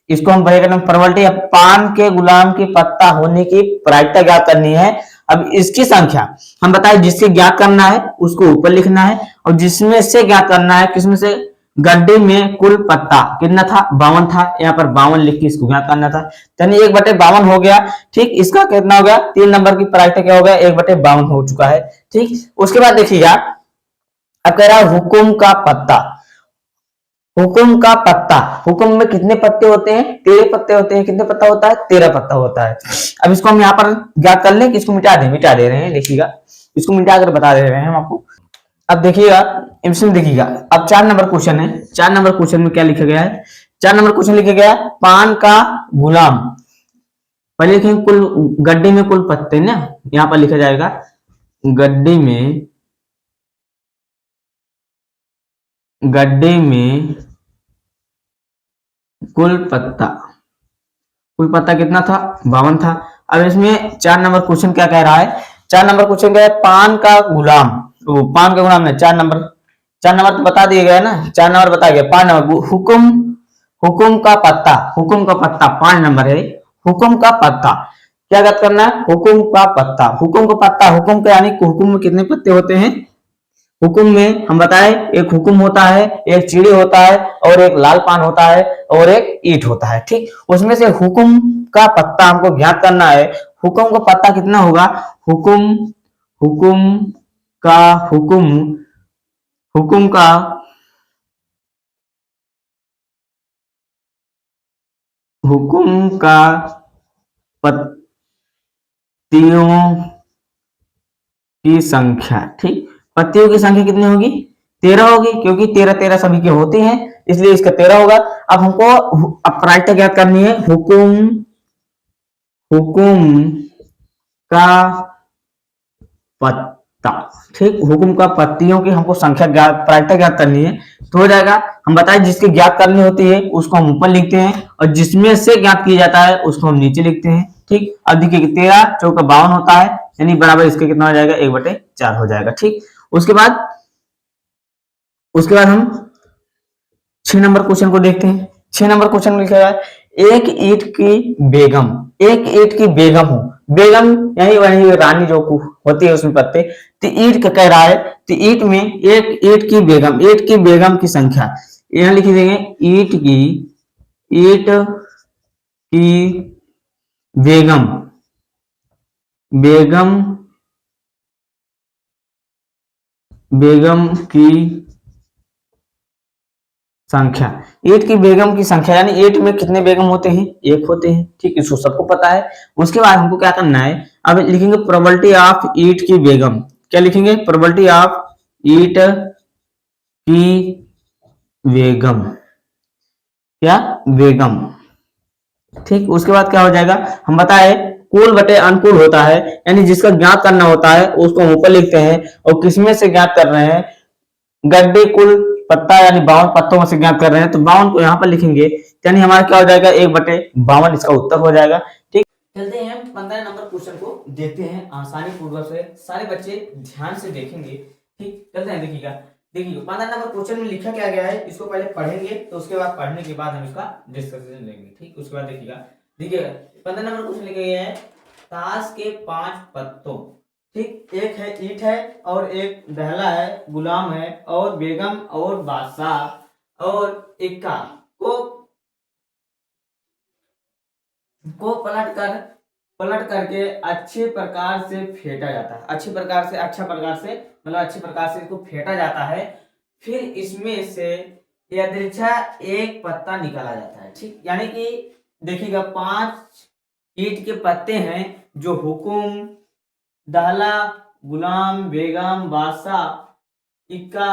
इसको हम प्रोबेबिलिटी पान के गुलाम की पत्ता होने की प्रायिकता ज्ञात करनी है। अब इसकी संख्या हम बताए, जिससे ज्ञात करना है उसको ऊपर लिखना है, और जिसमें से ज्ञात करना है, किसमें से, गड्ढे में कुल पत्ता कितना था, 52 था, यहाँ पर 52 लिख के इसको ज्ञात करना था, यानी 1/52 हो गया। ठीक, इसका कितना हो गया, 3 नंबर की प्रायिकता क्या हो गया, 1/52 हो चुका है। ठीक, उसके बाद देखिएगा, अब कह रहा है हुकुम का पत्ता। हुकुम में कितने पत्ते होते हैं, 13 पत्ते होते हैं। कितने पत्ता होता है, 13 पत्ता होता है। अब इसको हम यहाँ पर ज्ञात कर लें कि इसको मिटा दे रहे हैं। देखिएगा, इसको मिटा कर बता दे रहे हैं हम आपको। अब देखिएगा, इसमें देखिएगा, अब 4 नंबर क्वेश्चन है। 4 नंबर क्वेश्चन में क्या लिखा गया है, 4 नंबर क्वेश्चन लिखा गया है पान का गुलाम। पहले लिखेंगे कुल, गड्ढे में कुल पत्ते ना, यहाँ पर लिखा जाएगा गड्ढे में कुल पत्ता कितना था, 52 था। अब इसमें 4 नंबर क्वेश्चन क्या कह रहा है, 4 नंबर क्वेश्चन क्या है, पान का गुलाम में 4 नंबर तो बता दिए गए ना, 4 नंबर बता गया। 5 नंबर हुकुम का पत्ता 5 नंबर है। हुकुम का पत्ता क्या बात करना है, हुकुम का पत्ता, हुकुम का यानी हुकुम में कितने पत्ते होते हैं। हुकुम में हम बताए, एक हुकुम होता है, एक चिड़ी होता है, और एक लाल पान होता है, और एक ईंट होता है। ठीक, उसमें से हुकुम का पत्ता हमको ज्ञात करना है। हुकुम का पत्ता कितना होगा, हुकुम का पत्तियों की संख्या। ठीक, पत्तियों की संख्या कितनी होगी, 13 होगी, क्योंकि 13 सभी के होते हैं, इसलिए इसका 13 होगा। अब हमको प्रायिकता ज्ञात करनी है। हुकुम का पत्ता। ठीक, हुकुम का पत्तियों की हमको संख्या ज्ञात, प्रायिकता ज्ञात करनी है तो हो जाएगा। हम बताएं जिसकी ज्ञात करनी होती है उसको हम ऊपर लिखते हैं और जिसमें से ज्ञात किया जाता है उसको हम नीचे लिखते हैं। ठीक, अब देखिए 13 चौका 52 होता है, यानी बराबर इसके कितना हो जाएगा, 1/4 हो जाएगा। ठीक, उसके बाद हम 6 नंबर क्वेश्चन को देखते हैं। 6 नंबर क्वेश्चन में लिखा है एक ईंट की बेगम, एक ईंट की बेगम हो, बेगम यानी वही रानी जो होती है उसमें पत्ते, तो ईंट का कह रहा है, तो ईंट में एक ईंट की बेगम, ईंट की बेगम की संख्या यहां लिख देंगे, ईंट की बेगम, बेगम बेगम की संख्या, ईंट की बेगम की संख्या यानी ईंट में कितने बेगम होते हैं, एक होते हैं। ठीक, इसको सबको पता है। उसके बाद हमको क्या करना है, अब लिखेंगे प्रोबेबिलिटी ऑफ ईंट की बेगम, क्या लिखेंगे, प्रोबेबिलिटी ऑफ ईंट की बेगम, क्या बेगम। ठीक, उसके बाद क्या हो जाएगा, हम बताए कुल बटे अनुकूल होता है, यानी जिसका ज्ञात करना होता है उसको हम ऊपर लिखते हैं और किसमें से ज्ञात कर रहे हैं, गड्ढे कुल पत्ता यानी 52 पत्तों में से ज्ञात कर रहे हैं तो 52 को यहाँ पर लिखेंगे, यानी हमारा क्या हो जाएगा, 1/52 इसका उत्तर हो जाएगा। ठीक, चलते हैं 15 नंबर क्वेश्चन को देखते हैं आसानी पूर्वक से, सारे बच्चे ध्यान से देखेंगे। ठीक, चलते हैं, देखिएगा, देखिए 15 नंबर क्वेश्चन में लिखा क्या गया है, इसको पहले पढ़ेंगे तो उसके बाद पढ़ने के बाद हम इसका डिस्कशन लेंगे। ठीक, उसके बाद देखिएगा, देखिए 15 नंबर क्वेश्चन लिखा गया है ताश के 5 पत्तों। ठीक, एक है ईंट है और एक दहला है, गुलाम है और बेगम और बादशाह और इक्का को पलट करके अच्छे प्रकार से फेंटा जाता है, अच्छे प्रकार से, मतलब अच्छे प्रकार से इसको फेंटा जाता है, फिर इसमें से यदृच्छा एक पत्ता निकाला जाता है। ठीक, यानी कि देखिएगा 5 ईंट के पत्ते हैं जो हुकुम, दहला, गुलाम, बेगम, बादशाह, इक्का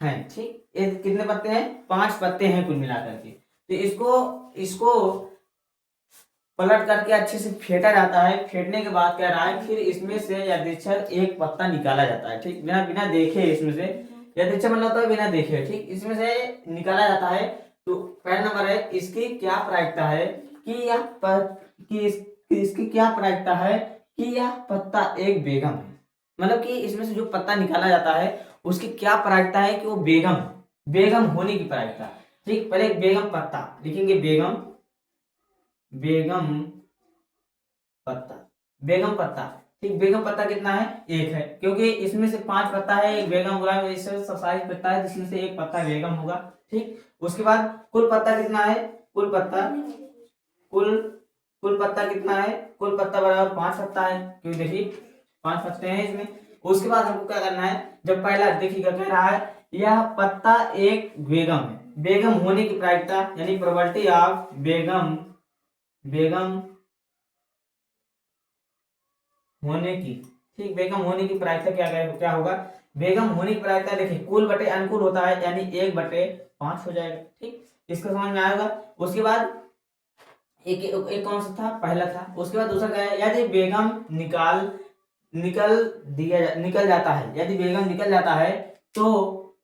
हैं। ठीक, ये कितने पत्ते हैं, 5 पत्ते हैं कुल मिलाकर के। तो इसको पलट करके अच्छे से फेंटा जाता है, फेंटने के बाद क्या रहा है, फिर इसमें से यदृच्छक एक पत्ता निकाला जाता है। ठीक, बिना बिना देखे इसमें से, यदृच्छक मतलब होता है बिना देखे। ठीक, इसमें से निकाला जाता है। तो पहला नंबर है इसकी क्या प्रायिकता है कि इसकी क्या प्रायिकता है कि यह पत्ता एक बेगम है, मतलब कि इसमें से जो पत्ता निकाला जाता है उसकी क्या प्रायिकता है कि वो बेगम है, बेगम होने की प्रायिकता। ठीक, पहले बेगम पत्ता लिखेंगे, बेगम पत्ता, बेगम पत्ता। ठीक, बेगम पत्ता कितना है, एक है, क्योंकि इसमें से 5 पत्ता है, एक बेगम गुलाम, इससे 27 पत्ता है जिसमें से एक पत्ता बेगम होगा। ठीक, उसके बाद कुल पत्ता कितना है, कुल पत्ता कितना है, कुल पत्ता बराबर 5 पत्ता है, क्योंकि देखिए 5 पत्ते हैं इसमें। उसके बाद हमको क्या करना है, जब पहला देखिएगा कह रहा है यह पत्ता एक बेगम है, बेगम होने की प्रायिकता यानी प्रोबेबिलिटी ऑफ बेगम होने की। ठीक, बेगम होने की प्रायिकता क्या होगा, बेगम होने की प्रायिकता देखिए कुल बटे अनुकूल होता है यानी 1/5 हो जाएगा। ठीक, इसका समझ में आएगा। उसके बाद एक कौन सा था, पहला था। उसके बाद दूसरा क्या है, यदि बेगम निकल जाता है, यदि बेगम निकल जाता है तो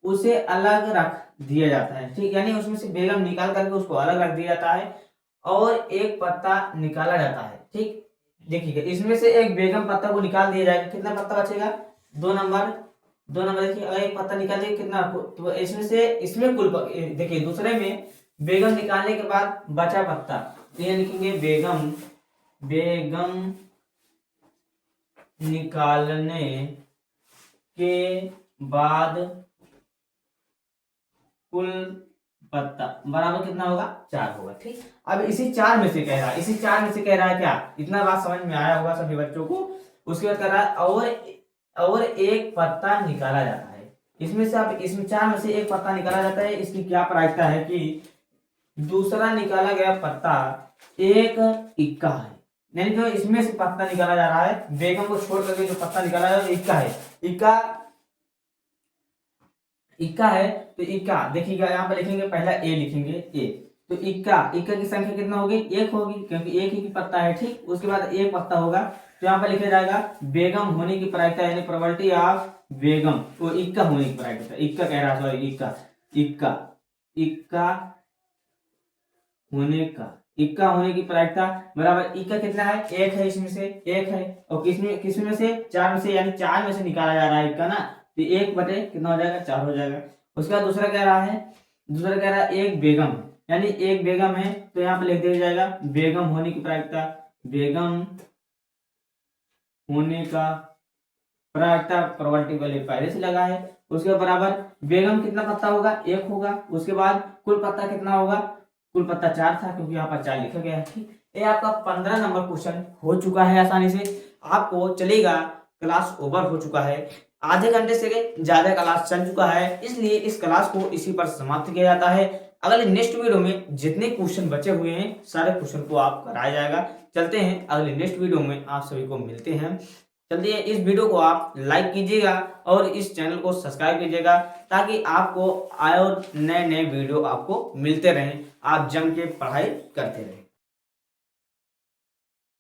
उसे अलग रख दिया जाता है। ठीक, यानी उसमें से बेगम निकाल करके उसको अलग रख दिया जाता है और एक पत्ता निकाला जाता है। ठीक, देखिएगा इसमें से एक बेगम पत्ता को निकाल दिया जाएगा, कितना पत्ता बचेगा, 2 नंबर देखिए, अगर एक पत्ता निकाल दिया कितना, तो इसमें कुल देखिए दूसरे में बेगम निकालने के बाद बचा पत्ता, तो ये लिखेंगे बेगम निकालने के बाद कुल पत्ता बराबर कितना होगा, 4 होगा। ठीक, अब इसी 4 में से कह रहा है क्या, इतना बात समझ में आया होगा सभी बच्चों को। उसके बाद कह रहा है और एक पत्ता निकाला जाता है, इसमें से अब इसमें 4 में से एक पत्ता निकाला जाता है, इसकी क्या प्रायिकता है कि दूसरा निकाला गया पत्ता एक इक्का है, यानी जो इसमें से पत्ता निकाला जा रहा है, बेगम को छोड़ करके जो पत्ता निकाला जा रहा है इक्का है, इक्का है। तो इक्का देखिएगा यहाँ पे लिखेंगे, पहला ए लिखेंगे, ए तो इक्का इक्का की संख्या कितना होगी, एक होगी, क्योंकि एक ही पत्ता है। ठीक, उसके बाद एक पत्ता होगा, तो यहाँ पर लिखा जाएगा बेगम होने की प्रायिकता, यानी प्रोबेबिलिटी ऑफ बेगम, वो इक्का होने की प्रायिकता, इक्का कह रहा, सॉरी इक्का इक्का इक्का होने का, इक्का होने की प्रायिकता बराबर, इक्का कितना है, एक है, इसमें से एक है, और किसमें में से, चार में से, यानी चार में से निकाला जा रहा है इक्का ना, तो एक बटे कितना हो जाएगा, चार हो जाएगा। उसके बाद दूसरा कह रहा है, एक बेगम, यानी एक बेगम है, तो यहाँ पे लिख दिया जाएगा बेगम होने की प्रायिकता, बेगम होने का प्रायिकता प्रोबेबिलिटी वाले पहले से लगा है। उसके बराबर बेगम कितना पत्ता होगा, एक होगा। उसके बाद कुल पत्ता कितना होगा, कुल पत्ता चार था, क्योंकि यहाँ पर चार लिखा गया है। ठीक, ये आपका 15 नंबर क्वेश्चन हो चुका है आसानी से, आपको चलेगा। क्लास ओवर हो चुका है, आधे घंटे से ज्यादा क्लास चल चुका है, इसलिए इस क्लास को इसी पर समाप्त किया जाता है। अगले नेक्स्ट वीडियो में जितने क्वेश्चन बचे हुए हैं सारे क्वेश्चन को आप कराया जाएगा। चलते हैं अगले नेक्स्ट वीडियो में, आप सभी को मिलते हैं। चलिए, इस वीडियो को आप लाइक कीजिएगा और इस चैनल को सब्सक्राइब कीजिएगा, ताकि आपको और नए नए वीडियो आपको मिलते रहें, आप जम के पढ़ाई करते रहें।